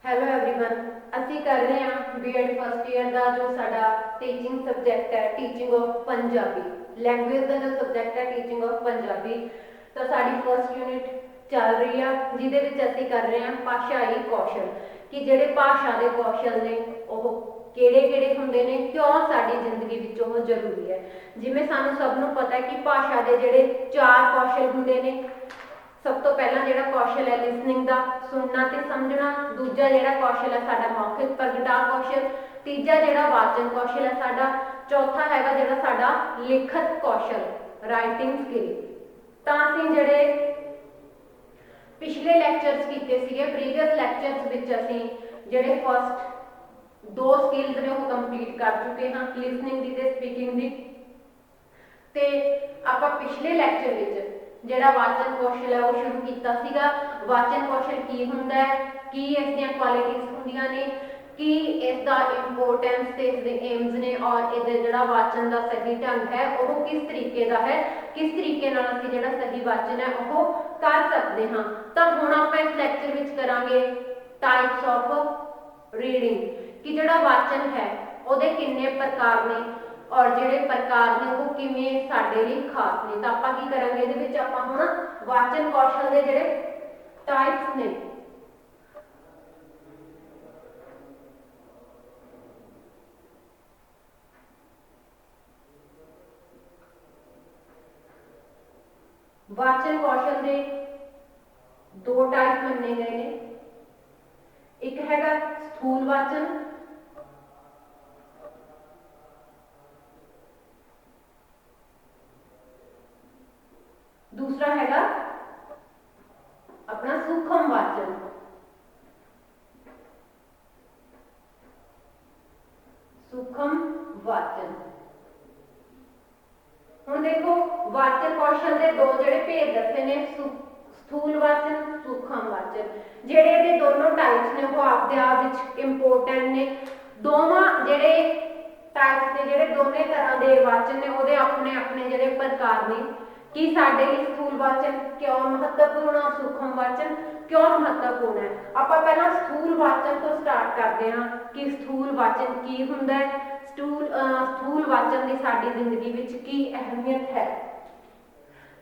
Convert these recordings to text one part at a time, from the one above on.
Hello everyone. ਅਸੀਂ कर रहे हैं बीएड फर्स्ट ईयर का जो साडा टीचिंग सब्जेक्ट है टीचिंग ऑफ पंजाबी लैंग्वेज का जो सब्जेक्ट है टीचिंग ऑफ पंजाबी। तो साडी फर्स्ट यूनिट चल रही है जिहदे विच ਅਸੀਂ कर रहे हैं भाषाई कौशल कि ਜਿਹੜੇ भाषा के कौशल ने ਉਹ ਕਿਹੜੇ-ਕਿਹੜੇ ਹੁੰਦੇ ਨੇ ਕਿਉਂ ਸਾਡੀ ਜ਼ਿੰਦਗੀ ਵਿੱਚ ਉਹ ਜ਼ਰੂਰੀ ਹੈ। ਜਿਵੇਂ ਸਾਨੂੰ ਸਭ ਨੂੰ ਪਤਾ ਹੈ ਕਿ ਭਾਸ਼ਾ ਦੇ ਜਿਹੜੇ ਚਾਰ ਕੌਸ਼ਲ ਹੁੰਦੇ ਨੇ। सब तो पहला जो कौशल है लिसनिंग का सुनना तो समझना, दूजा जो कौशल है साडा मौखिक प्रगटा कौशल, तीजा जो वाचन कौशल है साडा, चौथा है जो साडा लिखत कौशल राइटिंग स्किल। तो असीं जिहड़े पिछले लैक्चर्स कीते सीगे प्रीवियस लैक्चर्स विच असीं जिहड़े फर्स्ट दो स्किल्स ने वो कंप्लीट कर चुके हाँ, लिसनिंग की ते स्पीकिंग की। ते आपां पिछले लैक्चर विच ਜਿਹੜਾ वाचन कौशल है वो शुरू किया सीगा। वाचन कौशल की हुंदा है, की इसदियां क्वालिटीज़ हुंदियां ने, कि इसका इंपोर्टेंस ते इसके एम्स ने और इहदे जिहड़ा वाचन का सही ढंग है वो किस तरीके का है, किस तरीके नाल असीं जिहड़ा सही वाचन है वो कर सकते हाँ। तो हुण आपां इस लैक्चर विच करांगे टाइप्स ऑफ रीडिंग कि जिहड़ा वाचन है उहदे किन्ने प्रकार ने और जिहड़े प्रकार ने वो किवें साडे लई खास ने। तो आपां की करांगे इहदे विच आपां हुण वाचन कौशल दे जिहड़े टाइप्स ने वाचन कौशल दे दो टाइप मन्ने गए ने। एक हैगा स्थूल वाचन, दूसरा हैगा अपना सूक्ष्म वाचन। सूक्ष्म वाचन हुण देखो वाचन कौशल के दो जिहड़े भेद दसे ने स्थूल वाचन सूक्ष्म वाचन, जिहड़े इहदे दोनों टाइप्स ने वो आपदे आप विच इंपोर्टेंट ने। दोवां जिहड़े टाइप्स ने जिहड़े दोने तरह के वाचन ने उहदे अपने अपने जिहड़े प्रकार ने कि साडे लई स्थूल वाचन क्यों महत्वपूर्ण और सूक्ष्म वाचन क्यों महत्वपूर्ण है। आपां पहलां स्थूल वाचन तो स्टार्ट करते हैं कि स्थूल वाचन की हुंदा है, स्थूल वाचन की साडी जिंदगी विच की अहमियत है।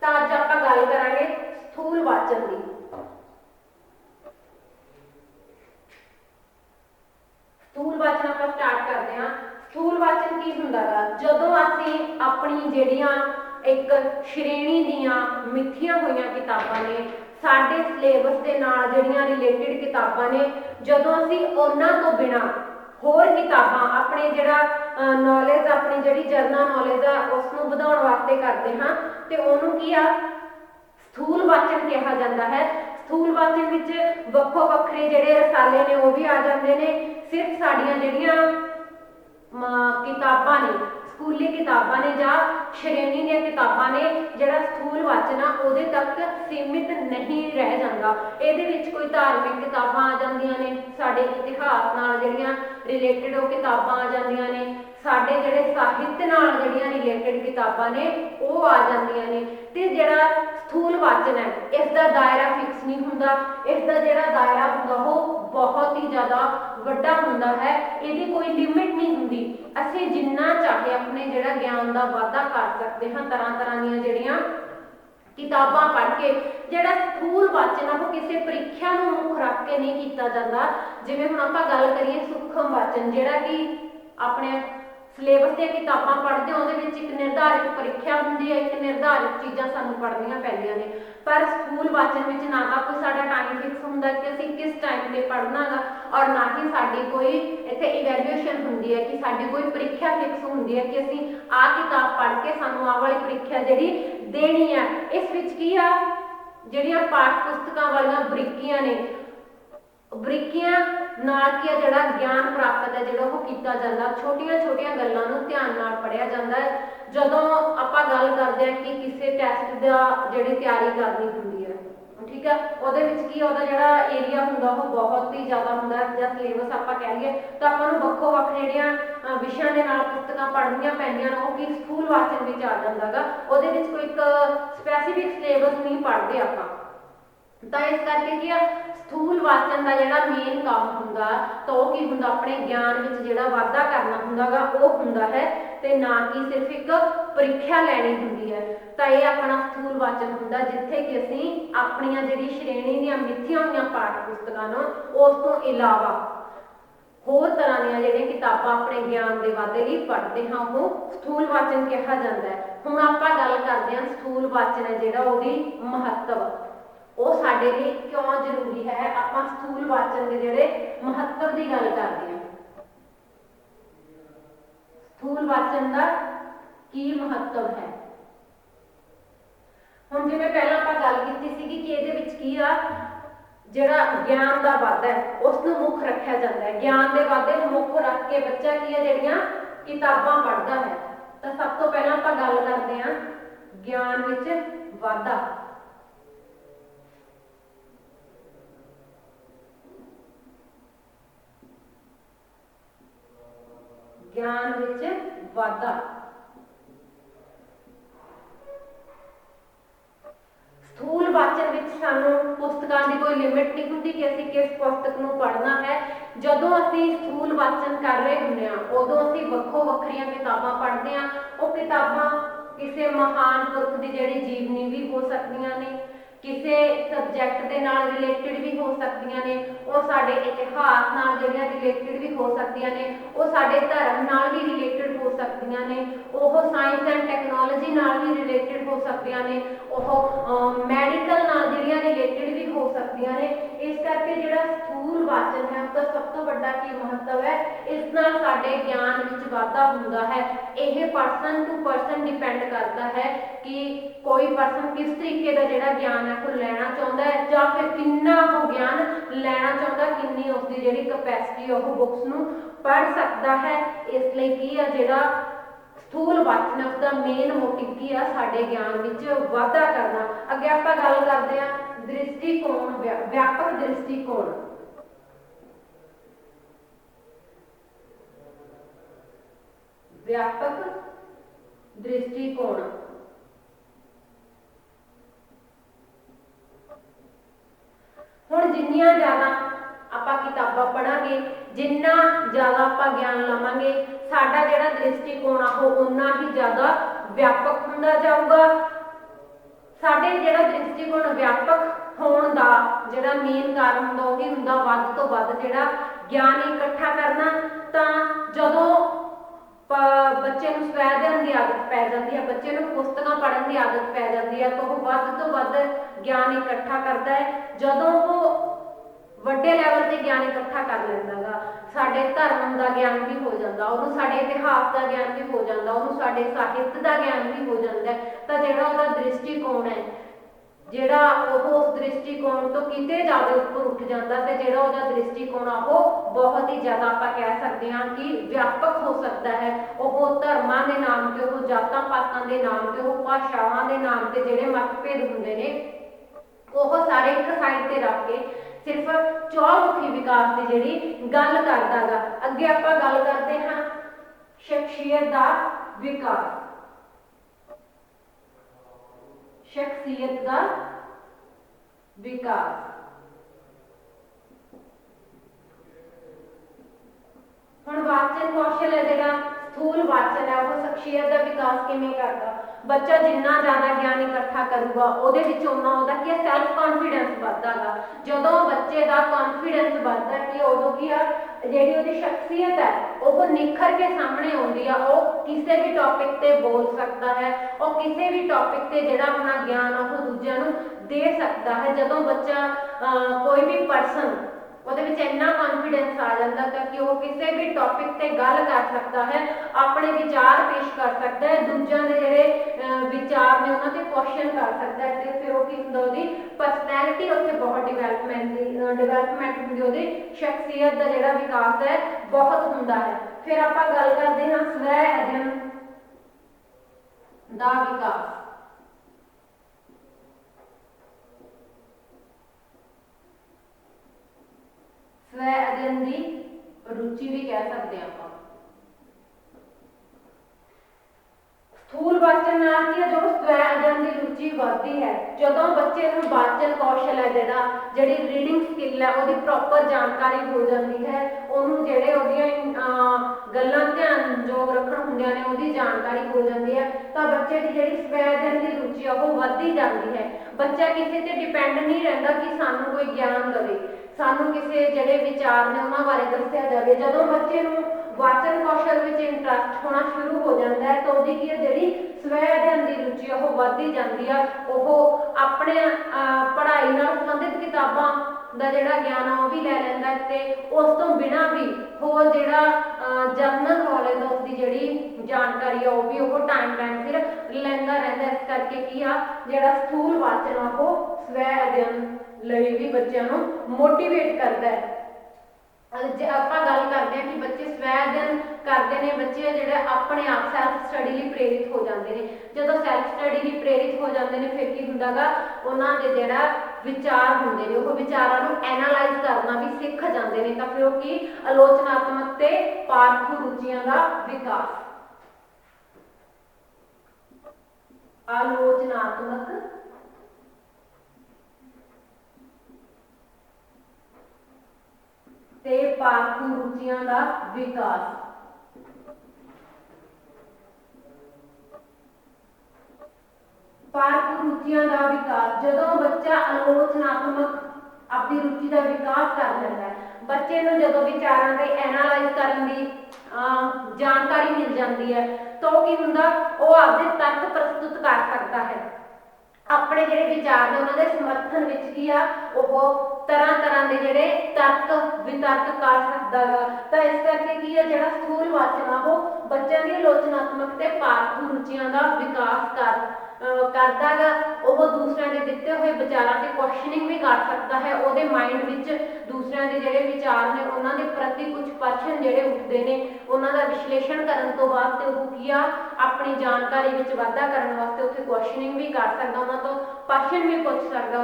तो अज आपां गल करांगे स्थूल वाचन की। स्थूल वाचन आपां स्टार्ट करते हैं। स्थूल वाचन की हुंदा गा जदों असीं अपनी जिहड़ियां एक श्रेणी दियां मिथियां हुई किताबां ने साडे सिलेबस के नाल जिहड़ियां रिलेटेड किताबां ने जदों असीं उन्हां तो बिना होर किताबां अपने जिहड़ा नॉलेज अपनी जिहड़ी जनरल नॉलेज आ उसनूं वधाउण वास्ते करते हाँ ते उहनूं की आ स्थूल वाचन कहा जाता है। स्थूल वाचन विच वक्खो वक्खरे जिहड़े रसाले ने वो भी आ जाते हैं। सिर्फ साडियां जिहड़ियां किताबां ने स्कूली किताबां ने जां श्रेणी दी किताबां ने जिहड़ा स्थूल वाचन आ उहदे तक सीमित नहीं रह जांदा। इहदे विच कोई धार्मिक किताबां आ जांदियां ने, साडे इतिहास नाल जिहड़ियां रिलेटेड वो किताबां आ जांदियां ने, साडे जिहड़े साहित्य नाल जिहड़ियां रिलेटेड किताबां ने वो आ जांदियां ने। ते जिहड़ा स्थूल वाचन है इसका दायरा फिक्स नहीं हुंदा, इसका जिहड़ा दायरा हुंदा वो बहुत ही ज़्यादा वड्डा हुंदा है, इहदी कोई लिमिट नहीं हुंदी। असीं जिन्ना चाहे अपने जिहड़ा ज्ञान का वाधा कर सकते हैं तरह तरह दी जिहड़ियां किताबां पढ़ के। जिहड़ा स्थूल वाचन है वो किसी परीक्षा नूं मुख रख के नहीं किया जाता। जिवें हुण आपां गल करिए सूक्ष्म वाचन जिहड़ा कि अपने सिलेबस दी किताबां पढ़दे हो उहदे विच एक निर्धारित परीक्षा हुंदी है, एक निर्धारित चीज़ां सानूं पढ़नियां पैंदियां ने। पर स्थूल वाचन विच ना तां कोई साडा टाइम फिक्स हुंदा कि असीं किस टाइम ते पढ़ना गा और ना ही साडी कोई इत्थे इवैल्यूएशन हुंदी है कि साडी कोई परीक्षा फिक्स हुंदी है कि असीं आ किताब पढ़ के सानूं आ वाली परीक्षा जिहड़ी देनी है। इस विच की आ जिहड़ियां पाठ पुस्तकां वालियां बरीकियां ने बरीकियां नाल की जिहड़ा ज्ञान प्राप्त है जिहड़ा वो कीता जांदा। छोटियां छोटियां गल्लां नूं ध्यान नाल पढ़िया जांदा है। जदों आपां गल करदे हां कि किसी टैस्ट दा जिहड़ी तैयारी करनी हुंदी है, ठीक है, उहदे विच की उहदा जिहड़ा एरिया हुंदा वो बहुत ही ज़्यादा हुंदा जां सिलेबस आपां कह लईए तो आपां नूं वक्खो वक्ख जिहड़ियां विषयां दे नाल पुस्तकां पढ़नियां पैंदियां ने वो की स्कूल वाचन विच आ जांदा गा। उहदे विच कोई एक स्पैसीफिक सिलेबस नहीं पढ़दे आपां। तो इस करके की स्थूल वाचन का जिहड़ा मेन काम हुंदा तो वो की हुंदा अपने ज्ञान विच जिहड़ा वाधा करना हुंदा गा वो हुंदा है ते ना कि सिर्फ एक परीक्षा लैनी हुंदी है। तो ये अपना स्थूल वाचन हुंदा जिथे कि असीं अपनियां जिहड़ी श्रेणी दीयां मिथियां होईयां पाठ पुस्तकां नूं उस तों इलावा होर तरह ਦੀਆਂ ਜਿਹੜੀਆਂ किताबां अपने ज्ञान के वाधे ਲਈ पढ़ते हाँ वो स्थूल वाचन कहा जाता है। हुण आपां गल करते हैं स्थूल वाचन है जिहड़ा ਉਹਦੀ महत्व वो साडे ਲਈ क्यों जरूरी है। आपां स्थूल वाचन के जिहड़े महत्व की गल करते हैं। स्थूल वाचन का की महत्व है। हुण जिवें पहलां आपां गल कीती सीगी कि इहदे विच की आ जिहड़ा ज्ञान का वाधा है उसनूं मुख रखा जाता है। ज्ञान के वाधे नूं मुख रख के बच्चा की है जिहड़ियां किताबां पढ़दा है। तो सब तो पहलां आपां गल करते हैं ज्ञान विच वाधा। ज्ञान विच वाधा स्थूल वाचन विच सानू पुस्तकां की कोई लिमिट नहीं होंदी कि असीं किस पुस्तक नूं पढ़ना है। जदों असीं स्थूल वाचन कर रहे हुंदे आ उदों असीं वक्खो वक्खरियां किताबां पढ़दे आ। वो किताबां किसी महान पुरख की जिहड़ी जीवनी भी हो सकदियां ने, किसी सबजैक्ट के नाल रिलेटिड भी हो सकदियां ने, वो साडे इतिहास नाल जिहड़ियां रिलेटिड भी हो सकदियां ने, वो साडे धर्म नाल भी रिलेटिड हो सकदियां ने, वो साइंस एंड टैक्नोलॉजी नाल भी रिलेटिड हो सकदियां ने, वो मैडिकल नाल जिहड़ियां रिलेटिड भी हो सकदियां ने। इस करके जिहड़ा स्थूल वाचन है उसका सब तो वड्डा की महत्व है। इस नाल साडे ज्ञान विच वाधा हुंदा है। यह पर्सन टू पर्सन डिपेंड करता है कि कोई पर्सन किस तरीके का जिहड़ा ज्ञान है वो लैना चाहुंदा है जां फिर किन्ना वो ज्ञान लैना चाहुंदा, किन्नी उसकी जिहड़ी कैपेसिटी वो बुक्स नूं पढ़ सकदा है। इसलिए की है जिहड़ा स्थूल वाचन उसका मेन मोटिव की है साडे ज्ञान विच वाधा करना। अगे आपां गल करदे हां दृष्टिकोण, व्यापक दृष्टिकोण। व्यापक दृष्टिकोण हुण जिन्नियां ज़्यादा आपां किताबां पढ़ांगे, जिन्ना ज़्यादा आपां ज्ञान लवांगे, साडा जिहड़ा दृष्टिकोण आ वो उन्ना ही ज़्यादा व्यापक हुंदा जाऊगा। साडे जिहड़ा दृष्टिकोण व्यापक होण दा जिहड़ा मेन कारण हुंदा वो ही हुंदा वध तो वध जिहड़ा ज्ञान इकट्ठा करना। तां जदों बच्चे नूं स्वै अध्ययन की आदत पै जाती है, बच्चे नूं पुस्तकां पढ़न की आदत पै जाती है, तो वह वध तो वध ज्ञान इकट्ठा करता है। जदों वो वड्डे लैवल ते ज्ञान इकट्ठा कर लैंदा गा, साडे धर्म का ज्ञान भी हो जाता, उहनूं साडे इतिहास का ज्ञान भी हो जाता, उहनूं साडे साहित्य का ज्ञान भी हो जाता है। तो जिहड़ा उहदा दृष्टिकोण है जिहड़ा उस दृष्टिकोण तो किते ज़्यादा उपर उठ जाता, तो जिहड़ा उहदा दृष्टिकोण आ वो बहुत ही ज़्यादा आपां कह सकते हैं कि व्यापक हो सकता है। वो धर्मां के नाम ते, वो जातां पातां के नाम ते, वो भाषावां के नाम ते जिहड़े मतभेद हुंदे ने वो सारे एक साइड ते रख के सिर्फ चौमुखी विकास की जिहड़ी गल करदा गा। अगे आपां गल करते हैं शख्सियत का विकास। शख्सियत का विकास हुण वाचन कौशल है जिहड़ा स्थूल वाचन है वो शख्सियत का विकास किवें करदा। बच्चा जिन्ना ज़्यादा ज्ञान इकट्ठा करूगा उहदे विच उन्ना उहदा की सैल्फ कॉन्फिडेंस वधदा गा। जदों बच्चे का कॉन्फिडेंस वधदा कि उदों की आ जिहड़ी उहदी शख्सियत है वो निखर के सामने आउंदी आ, वो किसी भी टॉपिक ते बोल सकता है, और किसी भी टॉपिक ते जिहड़ा अपना ज्ञान आ वो दूजिआं नूं दे सकता है। जदों बच्चा कोई भी पर्सन ਉਹਦੇ ਵਿੱਚ ਇੰਨਾ कॉन्फिडेंस आ जाता है कि वो किसी भी टॉपिक ते गल कर सकता है, अपने विचार पेश कर सकता है, दूजिਆਂ ਦੇ ਜਿਹੜੇ विचार ने उन्होंने क्वेश्चन कर सकता है, तो फिर वो की ਹੁੰਦਾ ਉਹਦੀ पर्सनैलिटी ਉੱਥੇ बहुत डिवेलपमेंट ਹੁੰਦੀ, ਉਹਦੀ शख्सियत ਦਾ ਜਿਹੜਾ विकास है बहुत ਹੁੰਦਾ है। फिर ਆਪਾਂ ਗੱਲ ਕਰਦੇ ਹਾਂ स्वै अध्ययन ਦਾ विकास। स्वै अध्ययन की रुचि भी कह सकते हैं आप। स्थूल वाचन ਕਰਨ ਨਾਲ ਕੀ ਹੈ, ਜੋ ਸਵੈ ਅਧਿਐਨ ਦੀ ਰੁਚੀ ਵੱਧਦੀ ਹੈ। ਜਦੋਂ ਬੱਚੇ ਨੂੰ ਵਾਚਨ ਕੌਸ਼ਲ ਹੈ, ਜਿਹੜੀ ਰੀਡਿੰਗ ਸਕਿੱਲ ਹੈ, ਉਹਦੀ ਪ੍ਰੋਪਰ ਜਾਣਕਾਰੀ ਹੋ ਜਾਂਦੀ ਹੈ, ਉਹਨੂੰ ਜਿਹੜੇ ਉਹਦੀਆਂ ਗੱਲਾਂ ਧਿਆਨਯੋਗ ਰੱਖਣ ਹੁੰਦੀਆਂ ਨੇ ਉਹਦੀ ਜਾਣਕਾਰੀ ਹੋ ਜਾਂਦੀ ਹੈ, ਤਾਂ ਬੱਚੇ ਦੀ ਜਿਹੜੀ ਸਵੈ ਅਧਿਐਨ ਦੀ ਰੁਚੀ ਆ ਉਹ ਵੱਧਦੀ ਜਾਂਦੀ ਹੈ। ਬੱਚਾ ਕਿਸੇ ਤੇ ਡਿਪੈਂਡ ਨਹੀਂ ਰਹਿੰਦਾ ਕਿ ਸਾਨੂੰ ਕੋਈ ਗਿਆਨ ਦੇਵੇ, ਸਾਨੂੰ ਕਿਸੇ ਜਿਹੜੇ ਵਿਚਾਰ ਨੇ ਉਹਨਾਂ ਬਾਰੇ ਦੱਸਿਆ ਜਾਵੇ। ਜਦੋਂ ਬੱਚੇ ਨੂੰ ਵਾਚਨ ਕੌਸ਼ਲ ਵਿੱਚ ਇੰਟਰਸਟ ਹੋਣਾ ਸ਼ੁਰੂ ਹੋ ਜਾਂਦਾ ਹੈ ਤਾਂ ਉਹਦੀ ਕੀ ਹੈ, ਜਿਹੜੀ ਸਵੈ ਅਧਿਐਨ ਦੀ ਰੁਚੀ ਉਹ ਵੱਧਦੀ ਜਾਂਦੀ ਆ। ਉਹ ਆਪਣੇ ਪੜ੍ਹਾਈ ਨਾਲ ਸੰਬੰਧਿਤ ਕਿਤਾਬਾਂ ਦਾ ਜਿਹੜਾ ਗਿਆਨ ਆ ਉਹ ਵੀ ਲੈ ਲੈਂਦਾ ਤੇ ਉਸ ਤੋਂ ਬਿਨਾਂ ਵੀ ਹੋਰ ਜਿਹੜਾ ਜਨਰਲ ਨੌਲੇਜ ਦਾ ਉਸਦੀ ਜਿਹੜੀ ਜਾਣਕਾਰੀ ਆ ਉਹ ਵੀ ਉਹ ਟਾਈਮ ਸਿਰ ਲੈਂਦਾ ਰਹਿੰਦਾ। ਇਸ ਕਰਕੇ ਕੀ ਆ, ਜਿਹੜਾ ਸਥੂਲ ਵਾਚਨ ਆ ਉਹ ਸਵੈ ਅਧਿਐਨ ਲਈ ਵੀ ਬੱਚਿਆਂ ਨੂੰ ਮੋਟੀਵੇਟ ਕਰਦਾ ਹੈ। ਜੇ ਆਪਾਂ ਗੱਲ ਕਰਦੇ ਹਾਂ ਕਿ ਬੱਚੇ ਸਵੈ ਅਧਿਐਨ ਕਰਦੇ ਨੇ, ਬੱਚੇ ਜਿਹੜੇ ਆਪਣੇ ਆਪ ਸੈਲਫ ਸਟੱਡੀ ਲਈ ਪ੍ਰੇਰਿਤ ਹੋ ਜਾਂਦੇ ਨੇ। ਜਦੋਂ ਸੈਲਫ ਸਟੱਡੀ ਲਈ ਪ੍ਰੇਰਿਤ ਹੋ ਜਾਂਦੇ ਨੇ ਫਿਰ ਕੀ ਹੁੰਦਾ ਗਾ, ਉਹਨਾਂ ਦੇ ਜਿਹੜਾ ਵਿਚਾਰ ਹੁੰਦੇ ਨੇ ਉਹ ਵਿਚਾਰਾਂ ਨੂੰ ਐਨਾਲਾਈਜ਼ ਕਰਨਾ ਵੀ ਸਿੱਖ ਜਾਂਦੇ ਨੇ। ਤਾਂ ਫਿਰ ਉਹ ਕੀ, ਆਲੋਚਨਾਤਮਕ ਤੇ ਪਾਰਖੂ ਰੁਚੀਆਂ ਦਾ ਵਿਕਾਸ। ਆਲੋਚਨਾਤਮਕ ਤੇ ਪਾਰਖੂ ਰੁਚੀਆਂ ਦਾ ਵਿਕਾਸ। ਪਾਰਖੂ ਰੁਚੀਆਂ ਦਾ ਵਿਕਾਸ, ਜਦੋਂ ਬੱਚਾ ਆਲੋਚਨਾਤਮਕ ਆਪਣੀ ਰੁਚੀ ਦਾ ਵਿਕਾਸ ਕਰ ਲੈਂਦਾ ਹੈ, ਬੱਚੇ ਨੂੰ ਜਦੋਂ ਵਿਚਾਰਾਂ ਦੇ ਐਨਾਲਾਈਜ਼ ਕਰਨ ਦੀ ਜਾਣਕਾਰੀ ਮਿਲ ਜਾਂਦੀ ਹੈ ਤਾਂ ਉਹ ਕੀ ਹੁੰਦਾ, ਉਹ ਆਪਦੇ ਤਰਕ ਪ੍ਰਸਤੁਤ ਕਰ ਸਕਦਾ ਹੈ। ਆਪਣੇ ਜਿਹੜੇ ਵਿਚਾਰ ਨੇ ਉਹਨਾਂ ਦੇ ਸਮਰਥਨ ਵਿੱਚ ਕੀ ਆ, ਉਹ ਤਰ੍ਹਾਂ ਦੇ ਜਿਹੜੇ ਤਰਕ ਵਿਤਰਕ ਕਰ ਸਕਦਾ ਗਾ। ਤਾਂ ਇਸ ਕਰਕੇ ਕੀ ਹੈ, ਜਿਹੜਾ ਸਥੂਲ ਵਾਚਨ ਆ ਉਹ ਬੱਚਿਆਂ ਦੀ ਆਲੋਚਨਾਤਮਕ ਤੇ ਪਾਰਖੂ ਰੁਚੀਆਂ ਦਾ ਵਿਕਾਸ ਕਰਦਾ ਗਾ। ਉਹ ਦੂਸਰਿਆਂ ਦੇ ਦਿੱਤੇ ਹੋਏ ਵਿਚਾਰਾਂ ਤੇ ਕੁਐਸਚਨਿੰਗ ਵੀ ਕਰ ਸਕਦਾ ਹੈ। ਉਹਦੇ ਮਾਈਂਡ ਵਿੱਚ ਦੂਸਰਿਆਂ ਦੇ ਜਿਹੜੇ ਵਿਚਾਰ ਨੇ ਉਹਨਾਂ ਦੇ ਪ੍ਰਤੀ ਕੁਝ ਪ੍ਰਸ਼ਨ ਜਿਹੜੇ ਉੱਠਦੇ ਨੇ ਉਹਨਾਂ ਦਾ ਵਿਸ਼ਲੇਸ਼ਣ ਕਰਨ ਤੋਂ ਬਾਅਦ ਤੇ ਉਹ ਕੀ ਆ, ਆਪਣੀ ਜਾਣਕਾਰੀ ਵਿੱਚ ਵਾਧਾ ਕਰਨ ਵਾਸਤੇ ਉੱਥੇ ਕੁਐਸਚਨਿੰਗ ਵੀ ਕਰ ਸਕਦਾ, ਉਹਨਾਂ ਤੋਂ ਪ੍ਰਸ਼ਨ ਵੀ ਪੁੱਛ ਸਕਦਾ,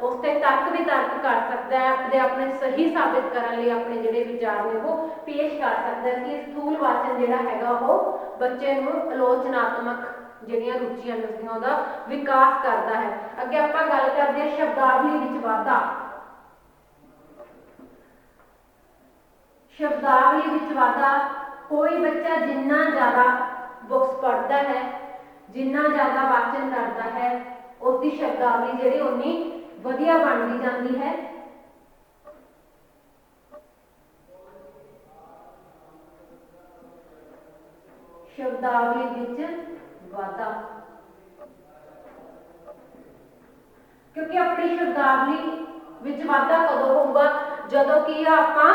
ਉਸ ਤੇ ਤਰਕ ਵੀ ਤਰਕ ਕਰ ਸਕਦਾ ਹੈ, ਆਪਣੇ ਸਹੀ ਸਾਬਿਤ ਕਰਨ ਲਈ ਆਪਣੇ ਜਿਹੜੇ ਵਿਚਾਰ ਨੇ ਉਹ ਪੇਸ਼ ਕਰ ਸਕਦਾ ਹੈ। ਕਿ ਸਥੂਲ ਵਾਚਨ ਜਿਹੜਾ ਹੈਗਾ ਉਹ ਬੱਚੇ ਨੂੰ ਆਲੋਚਨਾਤਮਕ ਜਿਹੜੀਆਂ ਰੁਚੀਆਂ ਨੇ ਉਸਦੀਆਂ ਉਹਦਾ ਵਿਕਾਸ ਕਰਦਾ ਹੈ। ਅੱਗੇ ਆਪਾਂ ਗੱਲ ਕਰਦੇ ਹਾਂ ਸ਼ਬਦਾਵਲੀ ਵਿੱਚ ਵਾਧਾ। ਸ਼ਬਦਾਵਲੀ ਵਿੱਚ ਵਾਧਾ, ਕੋਈ ਬੱਚਾ ਜਿੰਨਾ ਜ਼ਿਆਦਾ ਬੁੱਕਸ ਪੜ੍ਹਦਾ ਹੈ, ਜਿੰਨਾ ਜ਼ਿਆਦਾ ਵਾਚਨ ਕਰਦਾ ਹੈ, ਉਸਦੀ ਸ਼ਬਦਾਵਲੀ ਜਿਹੜੀ ਉਨੀ ਵਧੀਆ ਬਣਦੀ ਜਾਂਦੀ ਹੈ। ਸ਼ਬਦਾਵਲੀ ਵਿੱਚ ਵਾਧਾ, ਕਿਉਂਕਿ ਆਪਣੀ ਸ਼ਬਦਾਵਲੀ ਵਿੱਚ ਵਾਧਾ ਕਦੋਂ ਹੋਊਗਾ, ਜਦੋਂ ਕੀ ਆ ਆਪਾਂ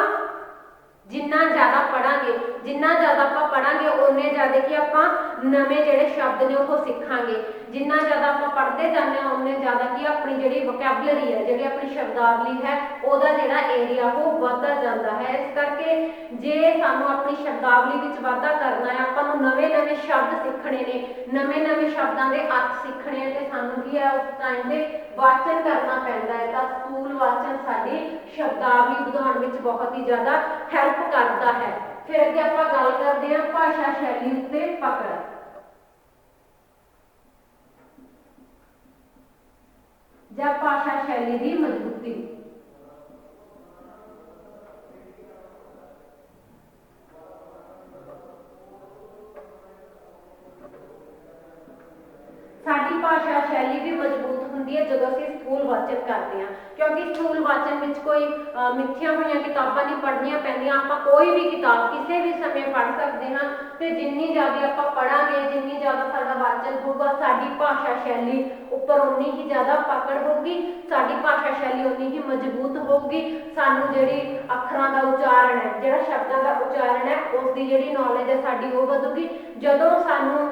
ਜਿੰਨਾ ਜ਼ਿਆਦਾ ਪੜਾਂਗੇ, ਜਿੰਨਾ ਜ਼ਿਆਦਾ ਆਪਾਂ ਪੜਾਂਗੇ ਉਨੇ ਜ਼ਿਆਦਾ ਕਿ ਆਪਾਂ ਨਵੇਂ ਜਿਹੜੇ ਸ਼ਬਦ ਨੇ ਉਹ ਸਿੱਖਾਂਗੇ। ਜਿੰਨਾ ਜ਼ਿਆਦਾ ਆਪਾਂ ਪੜ੍ਹਦੇ ਜਾਂਦੇ ਹਾਂ ਉਨੇ ਜ਼ਿਆਦਾ ਕੀ ਆਪਣੀ ਜਿਹੜੀ ਵੋਕੈਬਲਰੀ ਹੈ, ਜਿਹੜੀ ਆਪਣੀ ਸ਼ਬਦਾਵਲੀ ਹੈ, ਉਹਦਾ ਜਿਹੜਾ ਏਰੀਆ ਉਹ ਵੱਧਦਾ ਜਾਂਦਾ ਹੈ। ਇਸ ਕਰਕੇ ਜੇ ਸਾਨੂੰ ਆਪਣੀ ਸ਼ਬਦਾਵਲੀ ਵਿੱਚ ਵਾਧਾ ਕਰਨਾ ਹੈ, ਆਪਾਂ ਨੂੰ ਨਵੇਂ ਸ਼ਬਦ ਸਿੱਖਣੇ ਨੇ, ਨਵੇਂ ਸ਼ਬਦਾਂ ਦੇ ਅਰਥ ਸਿੱਖਣੇ ਆ, ਤੇ ਸਾਨੂੰ ਕੀ ਹੈ ਉਸ ਟਾਈਮ ਤੇ ਵਾਚਨ ਕਰਨਾ ਪੈਂਦਾ ਹੈ। ਤਾਂ ਸਥੂਲ ਵਾਚਨ ਸਾਡੀ ਸ਼ਬਦਾਵਲੀ ਵਧਾਉਣ ਵਿੱਚ ਬਹੁਤ ਹੀ ਜ਼ਿਆਦਾ ਹੈਲਪ ਕਰਦਾ ਹੈ। ਫਿਰ ਅੱਗੇ ਆਪਾਂ ਗੱਲ ਕਰਦੇ ਹਾਂ ਭਾਸ਼ਾ ਸ਼ੈਲੀ ਉੱਤੇ ਪਕੜ। ਜਾਂ ਭਾਸ਼ਾ ਸ਼ੈਲੀ ਦੀ ਮਜ਼ਬੂਤੀ। ਸਾਡੀ ਭਾਸ਼ਾ ਸ਼ੈਲੀ ਵੀ ਮਜ਼ਬੂਤ ਹੁੰਦੀ ਹੈ ਜਦੋਂ ਅਸੀਂ ਸਥੂਲ ਵਾਚਨ ਕਰਦੇ ਹਾਂ, ਕਿਉਂਕਿ ਸਥੂਲ ਵਾਚਨ ਵਿੱਚ ਕੋਈ ਮਿੱਥੀਆਂ ਹੋਈਆਂ ਕਿਤਾਬਾਂ ਨਹੀਂ ਪੜ੍ਹਨੀਆਂ ਪੈਂਦੀਆਂ। ਆਪਾਂ ਕੋਈ ਵੀ ਕਿਤਾਬ ਕਿਸੇ ਵੀ ਸਮੇਂ ਪੜ੍ਹ ਸਕਦੇ ਹਾਂ, ਤੇ ਜਿੰਨੀ ਜ਼ਿਆਦਾ ਆਪਾਂ ਪੜ੍ਹਾਂਗੇ, ਜਿੰਨੀ ਜ਼ਿਆਦਾ ਸਾਡਾ ਵਾਚਨ ਹੋਊਗਾ, ਸਾਡੀ ਭਾਸ਼ਾ ਸ਼ੈਲੀ ਉੱਪਰ ਉਨੀ ਹੀ ਜ਼ਿਆਦਾ ਪਕੜ ਹੋਊਗੀ, ਸਾਡੀ ਭਾਸ਼ਾ ਸ਼ੈਲੀ ਉਨੀ ਹੀ ਮਜ਼ਬੂਤ ਹੋਊਗੀ। ਸਾਨੂੰ ਜਿਹੜੀ ਅੱਖਰਾਂ ਦਾ ਉਚਾਰਨ ਹੈ, ਜਿਹੜਾ ਸ਼ਬਦਾਂ ਦਾ ਉਚਾਰਨ ਹੈ, ਉਸ ਦੀ ਜਿਹੜੀ ਨੌਲੇਜ ਹੈ ਸਾਡੀ ਉਹ ਵਧੂਗੀ। ਜਦੋਂ ਸਾਨੂੰ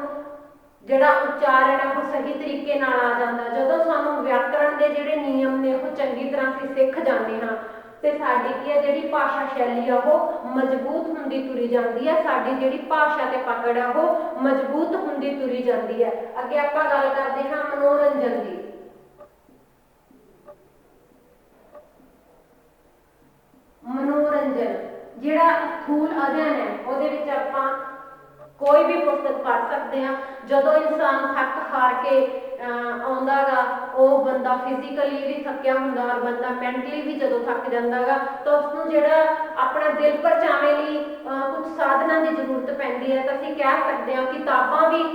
ਜਿਹੜਾ ਉਚਾਰਨ ਹੈ ਉਹ ਸਹੀ ਤਰੀਕੇ ਨਾਲ ਆ ਜਾਂਦਾ, ਜਦੋਂ ਸਾਨੂੰ ਵਿਆਕਰਣ ਦੇ ਜਿਹੜੇ ਨਿਯਮ ਨੇ ਉਹ ਚੰਗੀ ਤਰ੍ਹਾਂ ਅਸੀਂ ਸਿੱਖ ਜਾਂਦੇ ਹਾਂ, ਤੇ ਸਾਡੀ ਕੀ ਹੈ ਜਿਹੜੀ ਭਾਸ਼ਾ ਸ਼ੈਲੀ ਆ ਉਹ ਮਜ਼ਬੂਤ ਹੁੰਦੀ ਤੁਰੀ ਜਾਂਦੀ ਹੈ। ਸਾਡੀ ਜਿਹੜੀ ਭਾਸ਼ਾ ਤੇ ਪਕੜ ਹੈ ਉਹ ਮਜ਼ਬੂਤ ਹੁੰਦੀ ਤੁਰੀ ਜਾਂਦੀ ਹੈ। ਅੱਗੇ ਆਪਾਂ ਗੱਲ ਕਰਦੇ ਹਾਂ ਮਨੋਰੰਜਨ ਦੀ। ਮਨੋਰੰਜਨ ਜਿਹੜਾ ਸਥੂਲ ਅਧਿਐਨ ਹੈ ਉਹਦੇ ਵਿੱਚ ਆਪਾਂ कोई भी पुस्तक पढ़ सकते हैं। जदों इंसान थक हार के आउंदा गा, वो बंदा फिजिकली भी थकिया हुंदा और बंदा मैंटली भी जदों थक जांदा गा, तो उसनूं जिहड़ा अपना दिल परचावे लई कुछ साधना की जरूरत पैंदी है। तो असीं कह सकते हैं किताबां भी एक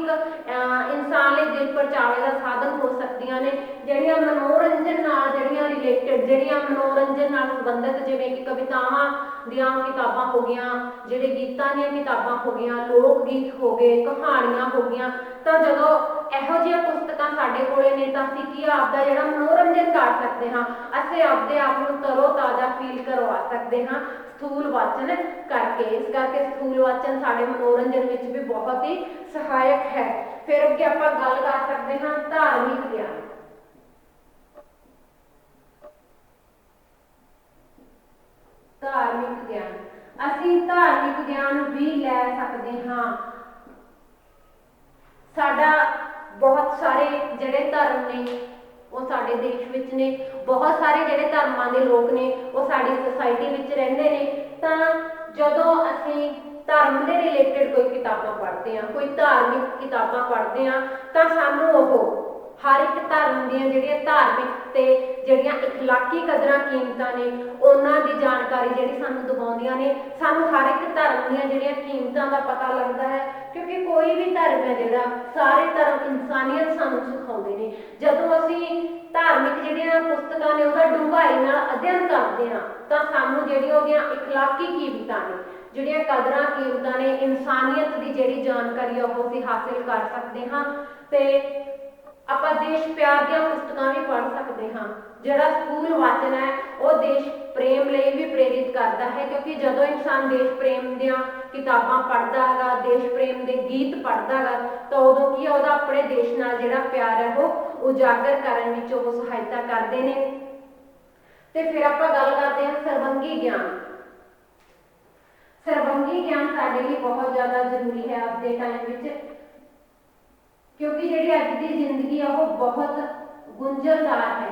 इंसान लई दिल परचावे का साधन हो सकदियां ने, ਜਿਹੜੀਆਂ मनोरंजन नाल ਜਿਹੜੀਆਂ रिलेटेड, ਜਿਹੜੀਆਂ मनोरंजन नाल संबंधित, जिवें कि कवितावां ਦੀਆਂ किताबां हो गईयां, ਜਿਹੜੇ गीतां ਦੀਆਂ किताबां हो गईयां, लोक गीत हो गए, कहानियां हो गईयां। ਤਾਂ ਜਦੋਂ ਇਹੋ ਜਿਹੀਆਂ ਪੁਸਤਕਾਂ ਸਾਡੇ ਕੋਲੇ ਨੇ ਤਾਂ ਅਸੀਂ ਕੀ ਆਪਦਾ ਜਿਹੜਾ ਮਨੋਰੰਜਨ ਕਰ ਸਕਦੇ ਹਾਂ, ਅਸੀਂ ਆਪਦੇ ਆਪ ਨੂੰ ਤਰੋ ਤਾਜ਼ਾ ਫੀਲ ਕਰਵਾ ਸਕਦੇ ਹਾਂ ਸਥੂਲ ਵਾਚਨ ਕਰਕੇ। ਇਸ ਕਰਕੇ ਸਥੂਲ ਵਾਚਨ ਸਾਡੇ ਮਨੋਰੰਜਨ ਵਿੱਚ ਵੀ ਬਹੁਤ ਹੀ ਸਹਾਇਕ ਹੈ। ਫਿਰ ਅੱਗੇ ਆਪਾਂ ਗੱਲ ਕਰ ਸਕਦੇ ਹਾਂ ਧਾਰਮਿਕ ਗਿਆਨ। ਧਾਰਮਿਕ ਗਿਆਨ, ਅਸੀਂ ਧਾਰਮਿਕ ਗਿਆਨ ਵੀ ਲੈ ਸਕਦੇ ਹਾਂ। ਸਾਡਾ ਬਹੁਤ ਸਾਰੇ ਜਿਹੜੇ ਧਰਮ ਨੇ ਉਹ ਸਾਡੇ ਦੇਸ਼ ਵਿੱਚ ਨੇ, ਬਹੁਤ ਸਾਰੇ ਜਿਹੜੇ ਧਰਮਾਂ ਦੇ ਲੋਕ ਨੇ ਉਹ ਸਾਡੀ ਸੁਸਾਇਟੀ ਵਿੱਚ ਰਹਿੰਦੇ ਨੇ। ਤਾਂ ਜਦੋਂ ਅਸੀਂ ਧਰਮ ਦੇ ਰਿਲੇਟਡ ਕੋਈ ਕਿਤਾਬਾਂ ਪੜ੍ਹਦੇ ਹਾਂ, ਕੋਈ ਧਾਰਮਿਕ ਕਿਤਾਬਾਂ ਪੜ੍ਹਦੇ ਹਾਂ, ਤਾਂ ਸਾਨੂੰ ਉਹ ਹਰ ਇੱਕ ਧਰਮ ਦੀਆਂ ਜਿਹੜੀਆਂ ਧਾਰਮਿਕ ਤੇ ਜਿਹੜੀਆਂ ਇਖਲਾਕੀ ਕਦਰਾਂ ਕੀਮਤਾਂ ਨੇ ਉਹਨਾਂ ਦੀ ਜਾਣਕਾਰੀ ਜਿਹੜੀ ਸਾਨੂੰ ਦਿਵਾਉਂਦੀਆਂ ਨੇ। ਸਾਨੂੰ ਹਰ ਇੱਕ ਧਰਮ ਦੀਆਂ ਜਿਹੜੀਆਂ ਕੀਮਤਾਂ ਦਾ ਪਤਾ ਲੱਗਦਾ ਹੈ, ਕਿਉਂਕਿ ਕੋਈ ਵੀ ਧਰਮ ਹੈ ਜਿਹੜਾ, ਸਾਰੇ ਧਰਮ ਇਨਸਾਨੀਅਤ ਸਾਨੂੰ ਸਿਖਾਉਂਦੇ ਨੇ। ਜਦੋਂ ਅਸੀਂ ਧਾਰਮਿਕ ਜਿਹੜੀਆਂ ਪੁਸਤਕਾਂ ਨੇ ਉਹਦਾ ਡੂੰਘਾਈ ਨਾਲ ਅਧਿਐਨ ਕਰਦੇ ਹਾਂ ਤਾਂ ਸਾਨੂੰ ਜਿਹੜੀਆਂ ਉਹਦੀਆਂ ਇਖਲਾਕੀ ਕੀਮਤਾਂ ਨੇ, ਜਿਹੜੀਆਂ ਕਦਰਾਂ ਕੀਮਤਾਂ ਨੇ, ਇਨਸਾਨੀਅਤ ਦੀ ਜਿਹੜੀ ਜਾਣਕਾਰੀ ਆ ਉਹ ਅਸੀਂ ਹਾਸਿਲ ਕਰ ਸਕਦੇ ਹਾਂ। ਤੇ ਆਪਾਂ ਦੇਸ਼ ਪਿਆਰ ਦੀਆਂ ਪੁਸਤਕਾਂ ਵੀ ਪੜ੍ਹ ਸਕਦੇ ਹਾਂ। ਜਿਹੜਾ ਸਥੂਲ ਵਾਚਨ ਹੈ ਉਹ ਦੇਸ਼ ਪ੍ਰੇਮ ਲਈ ਵੀ ਪ੍ਰੇਰਿਤ ਕਰਦਾ ਹੈ, ਕਿਉਂਕਿ ਜਦੋਂ ਇਨਸਾਨ ਦੇਸ਼ ਪ੍ਰੇਮ ਦੀਆਂ ਕਿਤਾਬਾਂ ਪੜ੍ਹਦਾ ਹੈਗਾ, ਦੇਸ਼ ਪ੍ਰੇਮ ਦੇ ਗੀਤ ਪੜ੍ਹਦਾ ਹੈਗਾ, ਤਾਂ ਉਦੋਂ ਕੀ ਉਹਦਾ ਆਪਣੇ ਦੇਸ਼ ਨਾਲ ਜਿਹੜਾ ਪਿਆਰ ਹੈ ਉਹ ਉਜਾਗਰ ਕਰਨ ਵਿੱਚ ਉਹ ਸਹਾਇਤਾ ਕਰਦੇ ਨੇ। ਤੇ ਫਿਰ ਆਪਾਂ ਗੱਲ ਕਰਦੇ ਹਾਂ ਸਰਬੰਗੀ ਗਿਆਨ। ਸਰਬੰਗੀ ਗਿਆਨ ਸਾਡੇ ਲਈ ਬਹੁਤ ਜ਼ਿਆਦਾ ਜ਼ਰੂਰੀ ਹੈ ਅੱਜ ਦੇ ਟਾਈਮ ਵਿੱਚ, ਕਿਉਂਕਿ ਜਿਹੜੀ ਅੱਜ ਦੀ ਜ਼ਿੰਦਗੀ ਆ ਉਹ ਬਹੁਤ ਗੁੰਝਲਦਾਰ ਹੈ।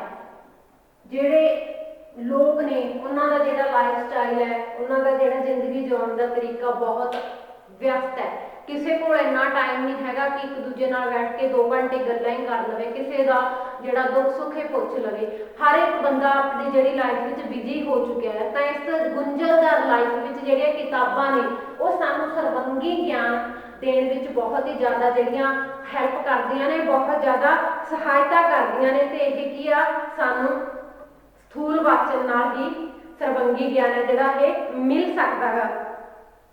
ਜਿਹੜੇ ਲੋਕ ਨੇ ਉਹਨਾਂ ਦਾ ਜਿਹੜਾ ਲਾਈਫ ਸਟਾਈਲ ਹੈ, ਉਹਨਾਂ ਦਾ ਜਿਹੜਾ ਜ਼ਿੰਦਗੀ ਜਿਉਣ ਦਾ ਤਰੀਕਾ ਬਹੁਤ ਵਿਅਸਤ ਹੈ। ਕਿਸੇ ਕੋਲ ਇੰਨਾ ਟਾਈਮ ਨਹੀਂ ਹੈਗਾ ਕਿ ਇੱਕ ਦੂਜੇ ਨਾਲ ਬੈਠ ਕੇ 2 ਘੰਟੇ ਗੱਲਾਂ ਹੀ ਕਰ ਲਵੇ, ਕਿਸੇ ਦਾ ਜਿਹੜਾ ਦੁੱਖ ਸੁੱਖ ਹੈ ਪੁੱਛ ਲਵੇ। ਹਰ ਇੱਕ ਬੰਦਾ ਆਪਣੀ ਜਿਹੜੀ ਲਾਈਫ ਵਿੱਚ ਬਿਜੀ ਹੋ ਚੁੱਕਿਆ ਹੈ। ਤਾਂ ਇਸ ਗੁੰਝਲਦਾਰ ਲਾਈਫ ਵਿੱਚ ਜਿਹੜੀਆਂ ਕਿਤਾਬਾਂ ਨੇ ਉਹ ਸਾਨੂੰ ਸਰਬੰਗੀ ਗਿਆਨ ਦੇਣ ਵਿੱਚ ਬਹੁਤ ਹੀ ਜ਼ਿਆਦਾ ਜਿਹੜੀਆਂ ਹੈਲਪ ਕਰਦੀਆਂ ਨੇ, ਬਹੁਤ ਜ਼ਿਆਦਾ ਸਹਾਇਤਾ ਕਰਦੀਆਂ ਨੇ। ਤੇ ਇਹ ਕੀ ਆ, ਸਾਨੂੰ ਸਥੂਲ ਵਾਚਨ ਨਾਲ ਹੀ ਸਰਬੰਗੀ ਗਿਆਨ ਹੈ ਜਿਹੜਾ ਇਹ ਮਿਲ ਸਕਦਾ ਹੈ।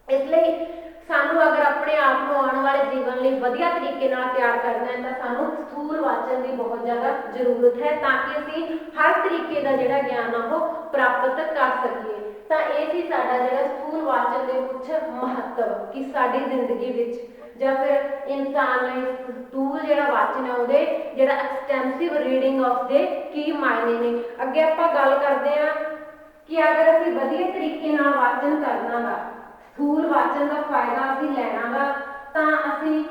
ਇਸ ਲਈ ਸਾਨੂੰ ਅਗਰ ਆਪਣੇ ਆਪ ਨੂੰ ਆਉਣ ਵਾਲੇ ਜੀਵਨ ਲਈ ਵਧੀਆ ਤਰੀਕੇ ਨਾਲ ਤਿਆਰ ਕਰਨਾ ਹੈ ਤਾਂ ਸਾਨੂੰ ਸਥੂਲ ਵਾਚਨ ਦੀ ਬਹੁਤ ਜ਼ਿਆਦਾ ਜ਼ਰੂਰਤ ਹੈ, ਤਾਂ ਕਿ ਅਸੀਂ ਹਰ ਤਰੀਕੇ ਦਾ ਜਿਹੜਾ ਗਿਆਨ ਆ ਉਹ ਪ੍ਰਾਪਤ ਕਰ ਸਕੀਏ। ਤਾਂ ਇਹ ਸੀ ਸਾਡਾ ਜਿਹੜਾ ਸਥੂਲ ਵਾਚਨ ਦੇ ਕੁਝ ਮਹੱਤਵ, ਕਿ ਸਾਡੀ ਜ਼ਿੰਦਗੀ ਵਿੱਚ ਜਾਂ ਫਿਰ ਇਨਸਾਨ ਲਈ ਸਥੂਲ ਜਿਹੜਾ ਵਾਚਨ ਹੈ ਉਹਦੇ ਜਿਹੜਾ ਐਕਸਟੈਂਸਿਵ ਰੀਡਿੰਗ ਆਫ ਦੇ ਕੀ ਮਾਇਨੇ ਨੇ। ਅੱਗੇ ਆਪਾਂ ਗੱਲ ਕਰਦੇ ਹਾਂ ਕਿ ਅਗਰ ਅਸੀਂ ਵਧੀਆ ਤਰੀਕੇ ਨਾਲ ਵਾਚਨ ਕਰਨਾ ਗਾ, ਸਥੂਲ ਵਾਚਨ ਦਾ ਫਾਇਦਾ ਅਸੀਂ ਲੈਣਾ ਗਾ, ਤਾਂ ਅਸੀਂ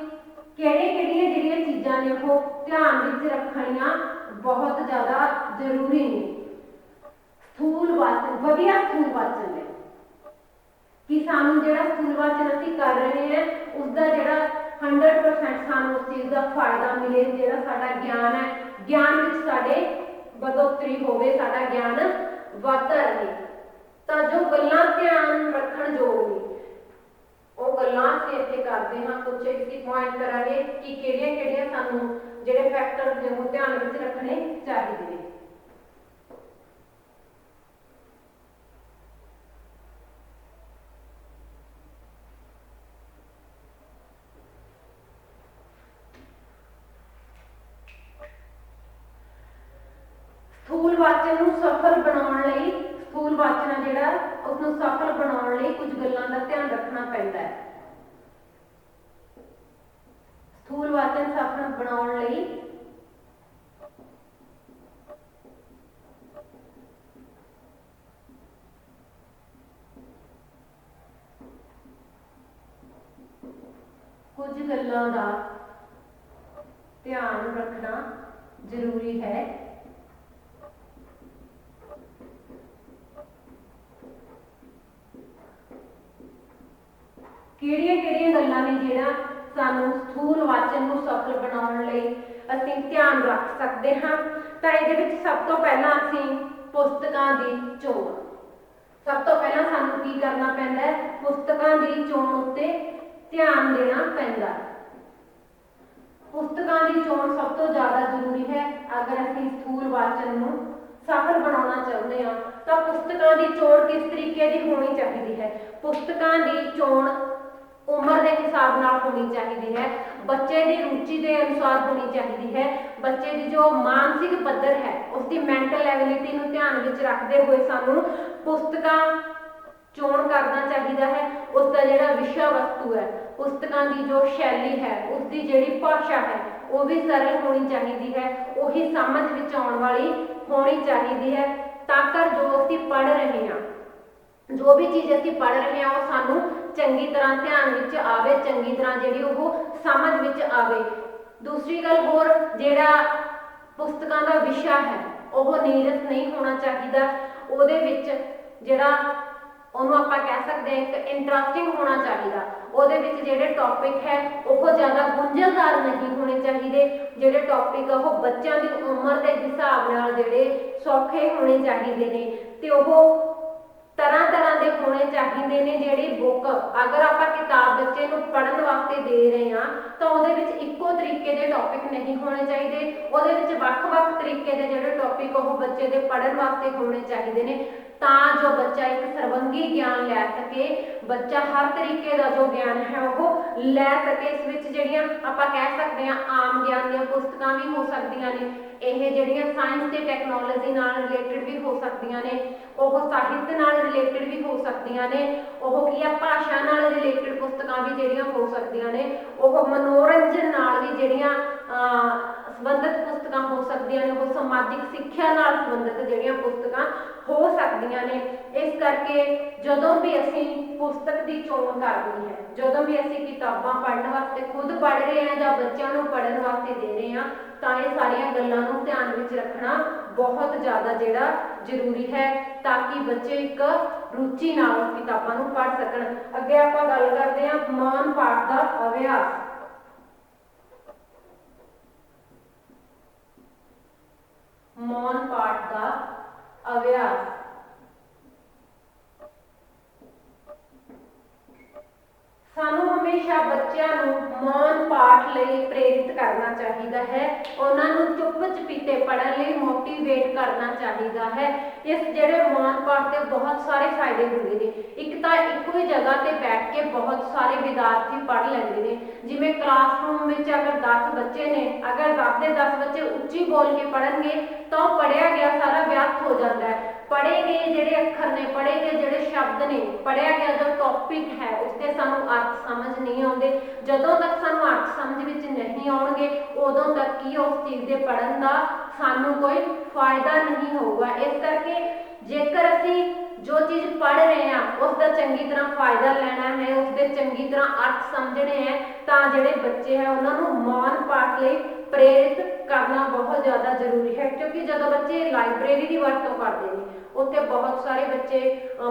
ਕਿਹੜੀਆਂ ਜਿਹੜੀਆਂ ਚੀਜ਼ਾਂ ਨੇ ਉਹ ਧਿਆਨ ਵਿੱਚ ਰੱਖਣੀਆਂ ਬਹੁਤ ਜ਼ਿਆਦਾ ਜ਼ਰੂਰੀ ਨੇ ਸਥੂਲ ਵਾਚਨ, ਵਧੀਆ ਸਥੂਲ ਵਾਚਨ ਲਈ। ਕਿ ਸਾਨੂੰ ਜਿਹੜਾ ਸਥੂਲ ਵਾਚਨ ਅਸੀਂ ਕਰ ਰਹੇ ਹਾਂ ਉਸਦਾ ਜਿਹੜਾ 100% ਸਾਨੂੰ ਉਸ ਚੀਜ਼ ਦਾ ਫਾਇਦਾ ਮਿਲੇ, ਜਿਹੜਾ ਸਾਡਾ ਗਿਆਨ ਹੈ, ਗਿਆਨ ਵਿੱਚ ਸਾਡੇ ਵਧੋਤਰੀ ਹੋਵੇ, ਸਾਡਾ ਗਿਆਨ ਵੱਧਦਾ ਰਹੇ। ਤਾਂ ਜੋ ਗੱਲਾਂ ਧਿਆਨ ਰੱਖਣ ਯੋਗ ਨੇ ਉਹ ਗੱਲਾਂ ਅਸੀਂ ਇੱਥੇ ਕਰਦੇ ਹਾਂ। ਕੁਝ ਅਸੀਂ ਪੁਆਇੰਟ ਕਰਾਂਗੇ ਕਿ ਕਿਹੜੀਆਂ ਸਾਨੂੰ ਜਿਹੜੇ ਫੈਕਟਰ ਨੇ ਉਹ ਧਿਆਨ ਵਿੱਚ ਰੱਖਣੇ ਚਾਹੀਦੇ ਨੇ। ਸਥੂਲ ਵਾਚਨ ਨੂੰ ਸਫਲ ਬਣਾਉਣ ਲਈ, ਸਥੂਲ ਵਾਚਨ ਆ ਜਿਹੜਾ ਉਸਨੂੰ ਸਫਲ ਬਣਾਉਣ ਲਈ ਕੁਝ ਗੱਲਾਂ ਦਾ ਧਿਆਨ ਰੱਖਣਾ ਪੈਂਦਾ ਹੈ। ਸਥੂਲ ਵਾਚਨ ਸਫਲ ਬਣਾਉਣ ਲਈ ਕੁਝ ਗੱਲਾਂ ਦਾ ਧਿਆਨ ਰੱਖਣਾ ਜ਼ਰੂਰੀ ਹੈ। ਕਿਹੜੀਆਂ ਗੱਲਾਂ ਗੱਲਾਂ ਨੇ ਜਿਹੜਾ ਸਾਨੂੰ ਸਥੂਲ ਵਾਚਨ ਨੂੰ ਸਫਲ ਬਣਾਉਣ ਲਈ ਅਸੀਂ ਧਿਆਨ ਰੱਖ ਸਕਦੇ ਹਾਂ। ਤਾਂ ਇਹਦੇ ਵਿੱਚ ਸਭ ਤੋਂ ਪਹਿਲਾਂ ਅਸੀਂ ਪੁਸਤਕਾਂ ਦੀ ਚੋਣ, ਸਭ ਤੋਂ ਪਹਿਲਾਂ ਸਾਨੂੰ ਕੀ ਕਰਨਾ ਪੈਂਦਾ ਹੈ, ਪੁਸਤਕਾਂ ਦੀ ਚੋਣ ਉੱਤੇ ਧਿਆਨ ਦੇਣਾ ਪੈਂਦਾ ਹੈ। ਪੁਸਤਕਾਂ ਦੀ ਚੋਣ ਸਭ ਤੋਂ ਜ਼ਿਆਦਾ ਜ਼ਰੂਰੀ ਹੈ। ਅਗਰ ਅਸੀਂ ਸਥੂਲ ਵਾਚਨ ਨੂੰ ਸਫਲ ਬਣਾਉਣਾ ਚਾਹੁੰਦੇ ਹਾਂ ਤਾਂ ਪੁਸਤਕਾਂ ਦੀ ਚੋਣ ਕਿਸ ਤਰੀਕੇ ਦੀ ਹੋਣੀ ਚਾਹੀਦੀ ਹੈ। ਪੁਸਤਕਾਂ ਦੀ ਚੋਣ ਉਮਰ ਦੇ ਹਿਸਾਬ ਨਾਲ ਹੋਣੀ ਚਾਹੀਦੀ ਹੈ, ਬੱਚੇ ਦੀ ਰੁਚੀ ਦੇ ਅਨੁਸਾਰ ਹੋਣੀ ਚਾਹੀਦੀ ਹੈ, ਬੱਚੇ ਦੀ ਜੋ ਮਾਨਸਿਕ ਪੱਧਰ ਹੈ ਉਸ ਦੀ ਮੈਂਟਲ ਐਬਿਲਿਟੀ ਨੂੰ ਧਿਆਨ ਵਿੱਚ ਰੱਖਦੇ ਹੋਏ ਸਾਨੂੰ ਪੁਸਤਕਾਂ ਚੋਣ ਕਰਨਾ ਚਾਹੀਦਾ ਹੈ। ਉਸ ਦਾ ਜਿਹੜਾ ਵਿਸ਼ਾ ਵਸਤੂ ਹੈ, ਪੁਸਤਕਾਂ ਦੀ ਜੋ ਸ਼ੈਲੀ ਹੈ, ਉਸ ਦੀ ਜਿਹੜੀ ਭਾਸ਼ਾ ਹੈ ਉਹ ਵੀ ਸਰਲ ਹੋਣੀ ਚਾਹੀਦੀ ਹੈ, ਉਹੀ ਸਮਝ ਵਿੱਚ ਆਉਣ ਵਾਲੀ ਹੋਣੀ ਚਾਹੀਦੀ ਹੈ, ਤਾਂ ਕਿ ਜੋ ਅਸੀਂ ਪੜ੍ਹ ਰਹੇ ਹਾਂ, ਜੋ ਵੀ ਚੀਜ਼ ਅਸੀਂ ਪੜ੍ਹ ਰਹੇ ਹਾਂ ਉਹ ਸਾਨੂੰ ਚੰਗੀ ਤਰ੍ਹਾਂ ਧਿਆਨ ਵਿੱਚ ਆਵੇ, ਚੰਗੀ ਤਰ੍ਹਾਂ ਜਿਹੜੀ ਉਹ ਸਮਝ ਵਿੱਚ ਆਵੇ। ਦੂਸਰੀ ਗੱਲ ਹੋਰ, ਜਿਹੜਾ ਪੁਸਤਕਾਂ ਦਾ ਵਿਸ਼ਾ ਹੈ ਉਹ ਨੀਰਸ ਨਹੀਂ ਹੋਣਾ ਚਾਹੀਦਾ, ਉਹਦੇ ਵਿੱਚ ਜਿਹੜਾ ਉਹਨੂੰ ਆਪਾਂ ਕਹਿ ਸਕਦੇ ਹਾਂ ਇੱਕ ਇੰਟਰਸਟਿੰਗ ਹੋਣਾ ਚਾਹੀਦਾ, ਉਹਦੇ ਵਿੱਚ ਜਿਹੜੇ ਟੌਪਿਕ ਹੈ ਉਹ ਜ਼ਿਆਦਾ ਗੁੰਝਲਦਾਰ ਨਹੀਂ ਹੋਣੇ ਚਾਹੀਦੇ, ਜਿਹੜੇ ਟੌਪਿਕ ਉਹ ਬੱਚਿਆਂ ਦੀ ਉਮਰ ਦੇ ਹਿਸਾਬ ਨਾਲ ਜਿਹੜੇ ਸੌਖੇ ਹੋਣੇ ਚਾਹੀਦੇ ਨੇ, ਤੇ ਉਹ ਤਰ੍ਹਾਂ ਤਰ੍ਹਾਂ ਦੇ ਹੋਣੇ ਚਾਹੀਦੇ ਨੇ। ਜਿਹੜੀ ਬੁੱਕ ਅਗਰ ਆਪਾਂ ਕਿਤਾਬ ਬੱਚੇ ਨੂੰ ਪੜ੍ਹਨ ਵਾਸਤੇ ਦੇ ਰਹੇ ਹਾਂ ਤਾਂ ਉਹਦੇ ਵਿੱਚ ਇੱਕੋ ਤਰੀਕੇ ਦੇ ਟੌਪਿਕ ਨਹੀਂ ਹੋਣੇ ਚਾਹੀਦੇ, ਉਹਦੇ ਵਿੱਚ ਵੱਖ-ਵੱਖ ਤਰੀਕੇ ਦੇ ਜਿਹੜੇ ਟੌਪਿਕ ਉਹ ਬੱਚੇ ਦੇ ਪੜ੍ਹਨ ਵਾਸਤੇ ਹੋਣੇ ਚਾਹੀਦੇ ਨੇ, ਤਾਂ ਜੋ ਬੱਚਾ ਇੱਕ ਸਰਬੰਗੀ ਗਿਆਨ ਲੈ ਸਕੇ, ਬੱਚਾ ਹਰ ਤਰੀਕੇ ਦਾ ਜੋ ਗਿਆਨ ਹੈ ਉਹ ਲੈ ਸਕੇ। ਇਸ ਵਿੱਚ ਜਿਹੜੀਆਂ ਆਪਾਂ ਕਹਿ ਸਕਦੇ ਹਾਂ ਆਮ ਗਿਆਨ ਦੀਆਂ ਪੁਸਤਕਾਂ ਵੀ ਹੋ ਸਕਦੀਆਂ ਨੇ, ਇਹ ਜਿਹੜੀਆਂ ਸਾਇੰਸ ਤੇ ਟੈਕਨੋਲੋਜੀ ਨਾਲ ਰਿਲੇਟਡ ਵੀ ਹੋ ਸਕਦੀਆਂ ਨੇ, ਉਹ ਸਾਹਿਤ ਨਾਲ ਰਿਲੇਟਡ ਵੀ ਹੋ ਸਕਦੀਆਂ ਨੇ, ਉਹ ਕੀ ਆ ਭਾਸ਼ਾ ਨਾਲ ਰਿਲੇਟਡ ਪੁਸਤਕਾਂ ਵੀ ਜਿਹੜੀਆਂ ਹੋ ਸਕਦੀਆਂ ਨੇ, ਉਹ ਮਨੋਰੰਜਨ ਨਾਲ ਵੀ ਜਿਹੜੀਆਂ ਸੰਬੰਧਿਤ ਪੁਸਤਕਾਂ ਹੋ ਸਕਦੀਆਂ ਨੇ, ਉਹ ਸਮਾਜਿਕ ਸਿੱਖਿਆ ਨਾਲ ਸੰਬੰਧਿਤ ਜਿਹੜੀਆਂ ਪੁਸਤਕਾਂ ਹੋ ਸਕਦੀਆਂ ਨੇ। ਇਸ ਕਰਕੇ ਜਦੋਂ ਵੀ ਅਸੀਂ ਪੁਸਤਕ ਦੀ ਚੋਣ ਕਰਨੀ ਹੈ, ਜਦੋਂ ਵੀ ਅਸੀਂ ਕਿਤਾਬਾਂ ਪੜ੍ਹਨ ਵਾਸਤੇ ਖੁਦ ਪੜ੍ਹ ਰਹੇ ਹਾਂ ਜਾਂ ਬੱਚਿਆਂ ਨੂੰ ਪੜ੍ਹਨ ਵਾਸਤੇ ਦੇ ਰਹੇ ਹਾਂ, ਤਾਂ ਇਹ ਸਾਰੀਆਂ ਗੱਲਾਂ ਨੂੰ ਧਿਆਨ ਵਿੱਚ ਰੱਖਣਾ ਬਹੁਤ ਜ਼ਿਆਦਾ ਜਿਹੜਾ ਜ਼ਰੂਰੀ ਹੈ, ਤਾਂ ਕਿ ਬੱਚੇ ਇੱਕ ਰੁਚੀ ਨਾਲ ਕਿਤਾਬਾਂ ਨੂੰ ਪੜ੍ਹ ਸਕਣ। ਅੱਗੇ ਆਪਾਂ ਗੱਲ ਕਰਦੇ ਹਾਂ ਮੌਨ ਪਾਠ ਦਾ ਅਭਿਆਸ। ਮੌਨ ਪਾਠ ਦਾ ਅਭਿਆਸ ਸਾਨੂੰ ਹਮੇਸ਼ਾ ਬੱਚਿਆਂ ਨੂੰ ਮੌਨ ਪਾਠ ਲਈ ਪ੍ਰੇਰਿਤ ਕਰਨਾ ਚਾਹੀਦਾ ਹੈ, ਉਹਨਾਂ ਨੂੰ ਚੁੱਪ ਚਪੀਤੇ ਪੜ੍ਹਨ ਲਈ ਮੋਟੀਵੇਟ ਕਰਨਾ ਚਾਹੀਦਾ ਹੈ। ਇਸ ਜਿਹੜੇ ਮੌਨ ਪਾਠ ਦੇ ਬਹੁਤ ਸਾਰੇ ਫਾਇਦੇ ਹੁੰਦੇ ਨੇ। ਇੱਕ ਤਾਂ ਇੱਕੋ ਹੀ ਜਗ੍ਹਾ ਤੇ ਬੈਠ ਕੇ ਬਹੁਤ ਸਾਰੇ ਵਿਦਿਆਰਥੀ ਪੜ੍ਹ ਲੈਂਦੇ ਨੇ। ਜਿਵੇਂ ਕਲਾਸਰੂਮ ਵਿੱਚ ਅਗਰ 10 ਬੱਚੇ ਨੇ, ਅਗਰ 10 ਦੇ 10 ਬੱਚੇ ਉੱਚੀ ਬੋਲ ਕੇ ਪੜ੍ਹਨਗੇ ਤਾਂ ਉਹ ਪੜ੍ਹਿਆ ਗਿਆ ਸਾਰਾ ਵਿਅਰਥ ਹੋ ਜਾਂਦਾ ਹੈ। ਪੜ੍ਹੇ ਗਏ ਜਿਹੜੇ ਅੱਖਰ ਨੇ, ਪੜ੍ਹੇ ਗਏ ਜਿਹੜੇ ਸ਼ਬਦ ਨੇ, ਪੜ੍ਹਿਆ ਗਿਆ ਜੋ ਟੌਪਿਕ ਹੈ ਉਸਦੇ ਸਾਨੂੰ ਅਰਥ ਸਮਝ ਨਹੀਂ ਆਉਂਦੇ। ਜਦੋਂ ਤੱਕ ਸਾਨੂੰ ਅਰਥ ਸਮਝ ਵਿੱਚ ਨਹੀਂ ਆਉਣਗੇ ਉਦੋਂ ਤੱਕ ਹੀ ਉਸ ਚੀਜ਼ ਦੇ ਪੜ੍ਹਨ ਦਾ ਸਾਨੂੰ ਕੋਈ ਫਾਇਦਾ ਨਹੀਂ ਹੋਊਗਾ। ਇਸ ਕਰਕੇ ਜੇਕਰ ਅਸੀਂ ਜੋ ਚੀਜ਼ ਪੜ੍ਹ ਰਹੇ ਹਾਂ ਉਸ ਦਾ ਚੰਗੀ ਤਰ੍ਹਾਂ ਫਾਇਦਾ ਲੈਣਾ ਹੈ, ਉਸਦੇ ਚੰਗੀ ਤਰ੍ਹਾਂ ਅਰਥ ਸਮਝਣੇ ਹੈ, ਤਾਂ ਜਿਹੜੇ ਬੱਚੇ ਹੈ ਉਹਨਾਂ ਨੂੰ ਮੌਨ ਪਾਠ ਲਈ ਪ੍ਰੇਰਿਤ ਕਰਨਾ ਬਹੁਤ ਜ਼ਿਆਦਾ ਜ਼ਰੂਰੀ ਹੈ। ਕਿਉਂਕਿ ਜਦੋਂ ਬੱਚੇ ਲਾਇਬ੍ਰੇਰੀ ਦੀ ਵਰਤੋਂ ਕਰਦੇ ਨੇ, ਉੱਥੇ ਬਹੁਤ ਸਾਰੇ ਬੱਚੇ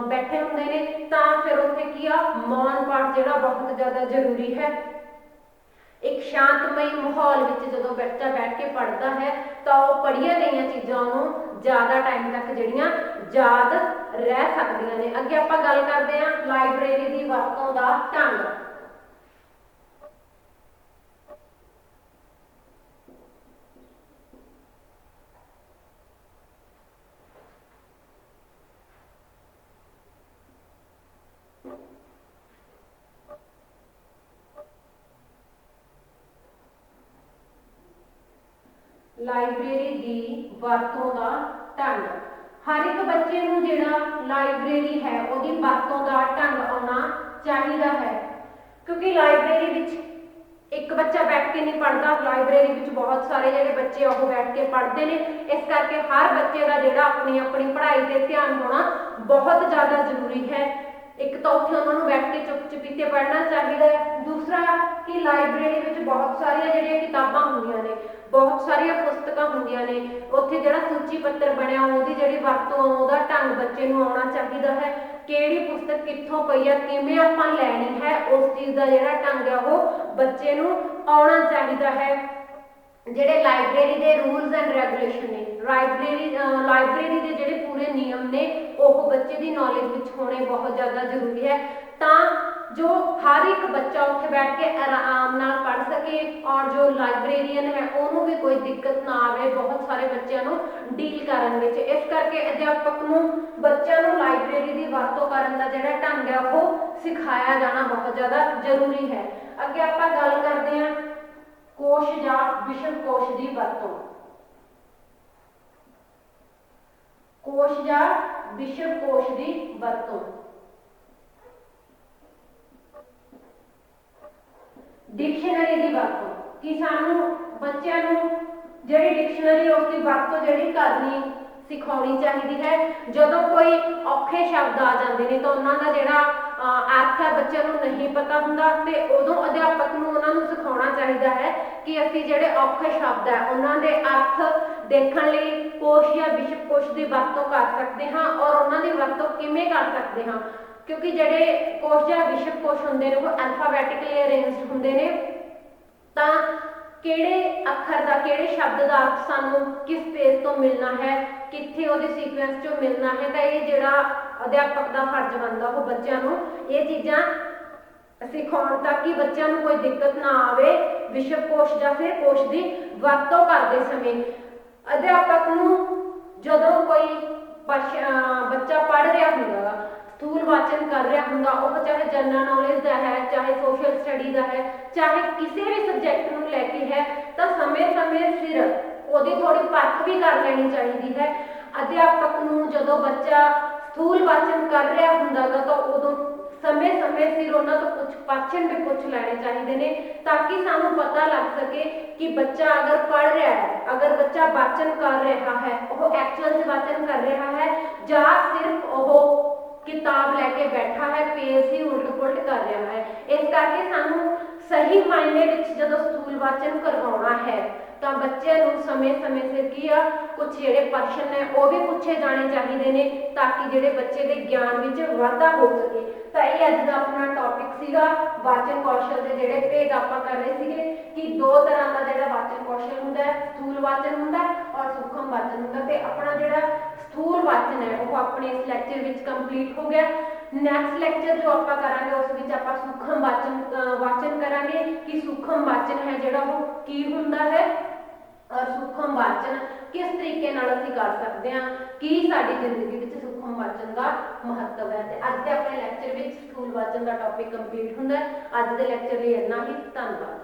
ਬੈਠੇ ਹੁੰਦੇ ਨੇ, ਤਾਂ ਫਿਰ ਉੱਥੇ ਕੀ ਆ ਮੌਨ ਪਾਠ ਜਿਹੜਾ ਬਹੁਤ ਜ਼ਿਆਦਾ ਜ਼ਰੂਰੀ ਹੈ। ਇੱਕ ਸ਼ਾਂਤਮਈ ਮਾਹੌਲ ਵਿੱਚ ਜਦੋਂ ਬੱਚਾ ਬੈਠ ਕੇ ਪੜ੍ਹਦਾ ਹੈ ਤਾਂ ਉਹ ਪੜ੍ਹੀਆਂ ਗਈਆਂ ਚੀਜ਼ਾਂ ਨੂੰ ਜ਼ਿਆਦਾ ਟਾਈਮ ਤੱਕ ਜਿਹੜੀਆਂ ਯਾਦ ਰਹਿ ਸਕਦੀਆਂ ਨੇ। ਅੱਗੇ ਆਪਾਂ ਗੱਲ ਕਰਦੇ ਹਾਂ ਲਾਇਬ੍ਰੇਰੀ ਦੀ ਵਰਤੋਂ ਦਾ ਢੰਗ। ਲਾਇਬ੍ਰੇਰੀ ਦੀ ਵਰਤੋਂ ਦਾ ਢੰਗ। ਹਰ ਇੱਕ ਬੱਚੇ ਨੂੰ ਜਿਹੜਾ ਲਾਇਬ੍ਰੇਰੀ ਹੈ ਉਹਦੀ ਵਰਤੋਂ ਦਾ ਢੰਗ ਆਉਣਾ ਚਾਹੀਦਾ ਹੈ, ਕਿਉਂਕਿ ਲਾਇਬ੍ਰੇਰੀ ਵਿੱਚ ਇੱਕ ਬੱਚਾ ਬੈਠ ਕੇ ਨਹੀਂ ਪੜ੍ਹਦਾ, ਲਾਇਬ੍ਰੇਰੀ ਵਿੱਚ ਬਹੁਤ ਸਾਰੇ ਜਿਹੜੇ ਬੱਚੇ ਉਹ ਬੈਠ ਕੇ ਪੜ੍ਹਦੇ ਨੇ। ਇਸ ਕਰਕੇ ਹਰ ਬੱਚੇ ਦਾ ਜਿਹੜਾ ਆਪਣੀ ਆਪਣੀ ਪੜ੍ਹਾਈ ਤੇ ਧਿਆਨ ਹੋਣਾ ਬਹੁਤ ਜ਼ਿਆਦਾ ਜ਼ਰੂਰੀ ਹੈ। ਇੱਕ ਤਾਂ ਉੱਥੇ ਉਹਨਾਂ ਨੂੰ ਬੈਠ ਕੇ ਚੁੱਪ ਚਪੀਤੇ ਪੜ੍ਹਨਾ ਚਾਹੀਦਾ ਹੈ। ਦੂਸਰਾ ਕਿ ਲਾਇਬ੍ਰੇਰੀ ਵਿੱਚ ਬਹੁਤ ਸਾਰੀਆਂ ਜਿਹੜੀਆਂ ਕਿਤਾਬਾਂ ਹੁੰਦੀਆਂ ਨੇ, ਬਹੁਤ ਸਾਰੀਆਂ ਪੁਸਤਕਾਂ ਹੁੰਦੀਆਂ ਨੇ, ਉੱਥੇ ਜਿਹੜਾ ਸੂਚੀ ਪੱਤਰ ਬਣਿਆ ਉਹਦੀ ਜਿਹੜੀ ਵਰਤੋਂ ਉਹਦਾ ਢੰਗ ਬੱਚੇ ਨੂੰ ਆਉਣਾ ਚਾਹੀਦਾ ਹੈ। ਕਿਹੜੀ ਪੁਸਤਕ किस्त कित्थों पई है, किवें आपां लैनी है, उस चीज़ का जिहड़ा ढंग है वो बच्चे नूं आउणा चाहीदा है। ਜਿਹੜੇ ਲਾਇਬ੍ਰੇਰੀ ਦੇ ਰੂਲਸ ਐਂਡ ਰੈਗੂਲੇਸ਼ਨ ਨੇ, ਲਾਇਬ੍ਰੇਰੀ ਦੇ ਜਿਹੜੇ ਪੂਰੇ ਨਿਯਮ ਨੇ ਉਹ ਬੱਚੇ ਦੀ ਨੌਲੇਜ ਵਿੱਚ ਹੋਣੇ ਬਹੁਤ ਜ਼ਿਆਦਾ ਜ਼ਰੂਰੀ ਹੈ, ਤਾਂ ਜੋ ਹਰ ਇੱਕ ਬੱਚਾ ਉੱਥੇ ਬੈਠ ਕੇ ਆਰਾਮ ਨਾਲ ਪੜ੍ਹ ਸਕੇ ਔਰ ਜੋ ਲਾਇਬ੍ਰੇਰੀਅਨ ਹੈ ਉਹਨੂੰ ਵੀ ਕੋਈ ਦਿੱਕਤ ਨਾ ਆਵੇ ਬਹੁਤ ਸਾਰੇ ਬੱਚਿਆਂ ਨੂੰ ਡੀਲ ਕਰਨ ਵਿੱਚ। ਇਸ ਕਰਕੇ ਅਧਿਆਪਕ ਨੂੰ ਬੱਚਿਆਂ ਨੂੰ ਲਾਇਬ੍ਰੇਰੀ ਦੀ ਵਰਤੋਂ ਕਰਨ ਦਾ ਜਿਹੜਾ ਢੰਗ ਹੈ ਉਹ ਸਿਖਾਇਆ ਜਾਣਾ ਬਹੁਤ ਜ਼ਿਆਦਾ ਜ਼ਰੂਰੀ ਹੈ। ਅੱਗੇ ਆਪਾਂ ਗੱਲ ਕਰਦੇ ਹਾਂ ਕੋਸ਼ ਜਾਂ ਵਿਸ਼ਵਕੋਸ਼ ਦੀ ਵਰਤੋਂ। ਕੋਸ਼ ਜਾਂ ਵਿਸ਼ਵਕੋਸ਼ ਦੀ ਵਰਤੋਂ। ਡਿਕਸ਼ਨਰੀ ਦੀ ਵਰਤੋਂ ਕਿ ਸਾਨੂੰ ਬੱਚਿਆਂ ਨੂੰ ਜਿਹੜੀ ਡਿਕਸ਼ਨਰੀ ਉਸ ਦੀ ਵਰਤੋਂ ਜਿਹੜੀ ਕਰਨੀ ਸਿਖਾਉਣੀ ਚਾਹੀਦੀ ਹੈ। ਜਦੋਂ ਕੋਈ ਔਖੇ ਸ਼ਬਦ ਆ ਜਾਂਦੇ ਨੇ ਤਾਂ ਉਹਨਾਂ ਦਾ ਜਿਹੜਾ ਅਰਥ ਹੈ ਬੱਚਿਆਂ ਨੂੰ ਨਹੀਂ ਪਤਾ ਹੁੰਦਾ ਤੇ ਉਦੋਂ ਅਧਿਆਪਕ ਨੂੰ ਉਹਨਾਂ ਨੂੰ ਸਿਖਾਉਣਾ ਚਾਹੀਦਾ ਹੈ ਕਿ ਅਸੀਂ ਜਿਹੜੇ ਔਖੇ ਸ਼ਬਦ ਹੈ ਉਹਨਾਂ ਦੇ ਅਰਥ ਦੇਖਣ ਲਈ ਕੋਸ਼ ਜਾਂ ਵਿਸ਼ਵਕੋਸ਼ ਦੀ ਵਰਤੋਂ ਕਰ ਸਕਦੇ ਹਾਂ ਔਰ ਉਹਨਾਂ ਦੀ ਵਰਤੋਂ ਕਿਵੇਂ ਕਰ ਸਕਦੇ ਹਾਂ, ਕਿਉਂਕਿ ਜਿਹੜੇ ਕੋਸ਼ ਜਾਂ ਵਿਸ਼ਵਕੋਸ਼ ਹੁੰਦੇ ਨੇ ਉਹ ਅਲਫਾਬੈਟਿਕਲੀ ਅਰੇਂਜਡ ਹੁੰਦੇ ਨੇ, ਤਾਂ ਕਿਹੜੇ ਅੱਖਰ ਦਾ ਕਿਹੜੇ ਸ਼ਬਦ ਦਾ ਅਰਥ ਸਾਨੂੰ ਕਿਸ ਪੇਜ ਤੋਂ ਮਿਲਣਾ ਹੈ, ਕਿੱਥੇ ਉਹਦੇ ਸੀਕੁਐਂਸ ਚੋਂ ਮਿਲਣਾ ਹੈ, ਤਾਂ ਇਹ ਜਿਹੜਾ ਅਧਿਆਪਕ ਦਾ ਫਰਜ਼ ਬਣਦਾ ਉਹ ਬੱਚਿਆਂ ਨੂੰ ਇਹ ਚੀਜ਼ਾਂ ਸਿਖਾਉਣ ਤਾਂ ਕਿ ਬੱਚਿਆਂ ਨੂੰ ਕੋਈ ਦਿੱਕਤ ਨਾ ਆਵੇ ਵਿਸ਼ਵਕੋਸ਼ ਜਾਂ ਫਿਰ ਕੋਸ਼ ਦੀ ਵਰਤੋਂ ਕਰਦੇ ਸਮੇਂ। ਅਧਿਆਪਕ ਨੂੰ ਜਦੋਂ ਕੋਈ ਬੱਚਾ ਪੜ੍ਹ ਰਿਹਾ ਹੁੰਦਾ, ਸਥੂਲ ਵਾਚਨ ਕਰ ਰਿਹਾ ਹੁੰਦਾ, ਉਹ ਚਾਹੇ ਜਨਰਲ ਨੌਲੇਜ ਦਾ ਹੈ, ਚਾਹੇ ਸੋਸ਼ਲ ਸਟੱਡੀ ਦਾ ਹੈ, ਚਾਹੇ ਕਿਸੇ ਵੀ ਸਬਜੈਕਟ ਨੂੰ ਲੈ ਕੇ ਹੈ, ਤਾਂ ਸਮੇਂ-ਸਮੇਂ ਸਿਰ ਉਹਦੀ ਥੋੜੀ ਪਰਖ ਵੀ ਕਰ ਲੈਣੀ ਚਾਹੀਦੀ ਹੈ। ਅਧਿਆਪਕ ਨੂੰ ਜਦੋਂ ਬੱਚਾ ਸਥੂਲ ਵਾਚਨ ਕਰ ਰਿਹਾ ਹੁੰਦਾ ਗਾ ਤਾਂ ਉਦੋਂ ਸਮੇਂ-ਸਮੇਂ ਸਿਰ ਉਹਨਾਂ ਤੋਂ ਕੁਝ ਕੁਐਸਚਨ ਵੀ ਪੁੱਛ ਲੈਣੇ ਚਾਹੀਦੇ ਨੇ ਤਾਂ ਕਿ ਸਾਨੂੰ ਪਤਾ ਲੱਗ ਸਕੇ ਕਿ ਬੱਚਾ ਅਗਰ ਪੜ੍ਹ ਰਿਹਾ ਹੈ, ਅਗਰ ਬੱਚਾ ਵਾਚਨ ਕਰ ਰਿਹਾ ਹੈ, ਉਹ ਐਕਚੁਅਲ 'ਚ ਵਾਚਨ ਕਰ ਰਿਹਾ ਹੈ ਜਾਂ ਸਿਰਫ ਉਹ ਕਿਤਾਬ ਲੈ ਕੇ ਬੈਠਾ ਹੈ, ਪੇਜ ਹੀ ਉਲਟ ਪੁਲਟ ਕਰ ਰਿਹਾ ਹੈ। ਇਸ ਕਰਕੇ ਸਾਨੂੰ ਸਹੀ ਮਾਇਨੇ ਵਿੱਚ ਜਦੋਂ ਸਥੂਲ ਵਾਚਨ ਕਰਵਾਉਣਾ ਹੈ ਤਾਂ ਬੱਚੇ ਨੂੰ ਸਮੇਂ-ਸਮੇਂ ਸਿਰ ਕੀ ਆ ਕੁਝ ਜਿਹੜੇ ਪ੍ਰਸ਼ਨ ਨੇ ਉਹ ਵੀ ਪੁੱਛੇ ਜਾਣੇ ਚਾਹੀਦੇ ਨੇ ਤਾਂ ਕਿ ਜਿਹੜੇ ਬੱਚੇ ਦੇ ਗਿਆਨ ਵਿੱਚ ਵਾਧਾ ਹੋ ਸਕੇ। ਤਾਂ ਇਹ ਅੱਜ ਦਾ ਆਪਣਾ ਟੌਪਿਕ ਸੀਗਾ ਵਾਚਨ ਕੌਸ਼ਲ ਦੇ ਜਿਹੜੇ ਭੇਦ ਆਪਾਂ ਕਰ ਰਹੇ ਸੀਗੇ ਕਿ ਦੋ ਤਰ੍ਹਾਂ ਦਾ ਜਿਹੜਾ ਵਾਚਨ ਕੌਸ਼ਲ ਹੁੰਦਾ ਹੈ, ਸਥੂਲ ਵਾਚਨ ਹੁੰਦਾ ਔਰ ਸੂਖਮ ਵਾਚਨ ਹੁੰਦਾ, ਤੇ ਆਪਣਾ ਜਿਹੜਾ ਸਥੂਲ ਵਾਚਨ ਹੈ ਉਹ ਆਪਣੇ ਇਸ ਲੈਕਚਰ ਵਿੱਚ ਕੰਪਲੀਟ ਹੋ ਗਿਆ। ਨੈਕਸਟ ਲੈਕਚਰ ਜੋ ਆਪਾਂ ਕਰਾਂਗੇ ਉਸ ਵਿੱਚ ਆਪਾਂ ਸੂਖਮ ਵਾਚਨ ਕਰਾਂਗੇ ਕਿ ਸੂਖਮ ਵਾਚਨ ਹੈ ਜਿਹੜਾ ਉਹ ਕੀ ਹੁੰਦਾ ਹੈ ਔਰ ਸੂਖਮ ਵਾਚਨ ਕਿਸ ਤਰੀਕੇ ਨਾਲ ਅਸੀਂ ਕਰ ਸਕਦੇ ਹਾਂ, ਕੀ ਸਾਡੀ ਜ਼ਿੰਦਗੀ ਵਿੱਚ ਸੂਖਮ ਵਾਚਨ ਦਾ ਮਹੱਤਵ ਹੈ। ਤੇ ਅੱਜ ਦੇ ਆਪਣੇ ਲੈਕਚਰ ਵਿੱਚ ਸਥੂਲ ਵਾਚਨ ਦਾ ਟੌਪਿਕ ਕੰਪਲੀਟ ਹੁੰਦਾ ਹੈ। ਅੱਜ ਦੇ ਲੈਕਚਰ ਲਈ ਇੰਨਾ ਹੀ, ਧੰਨਵਾਦ।